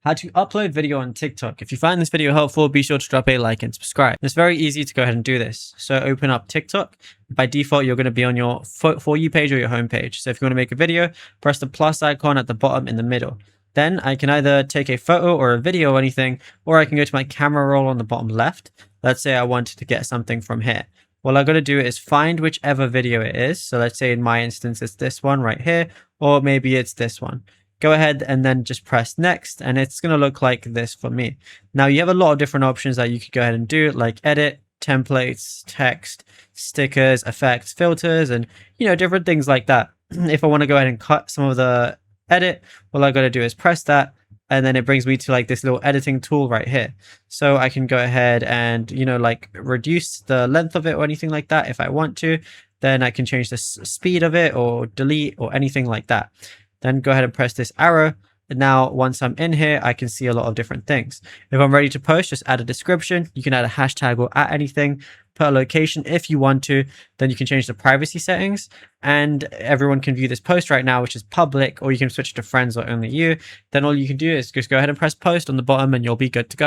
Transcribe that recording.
How to upload video on TikTok. If you find this video helpful, be sure to drop a like and subscribe. It's very easy to go ahead and do this. So open up TikTok. By default, you're going to be on your For You page or your home page. So if you want to make a video, press the plus icon at the bottom in the middle. Then I can either take a photo or a video or anything, or I can go to my camera roll on the bottom left. Let's say I wanted to get something from here. What I got to do is find whichever video it is. So let's say in my instance, it's this one right here, or maybe it's this one. Go ahead and then just press next, and it's going to look like this for me. Now you have a lot of different options that you could go ahead and do, like edit, templates, text, stickers, effects, filters, and different things like that. If I want to go ahead and cut some of the edit, all I got to do is press that, and then it brings me to like this little editing tool right here. So I can go ahead and like reduce the length of it or anything like that if I want to. Then I can change the speed of it or delete or anything like that. Then go ahead and press this arrow. And now once I'm in here, I can see a lot of different things. If I'm ready to post, just add a description. You can add a hashtag or at anything, put a location if you want to. Then you can change the privacy settings and everyone can view this post right now, which is public, or you can switch to friends or only you. Then all you can do is just go ahead and press post on the bottom and you'll be good to go.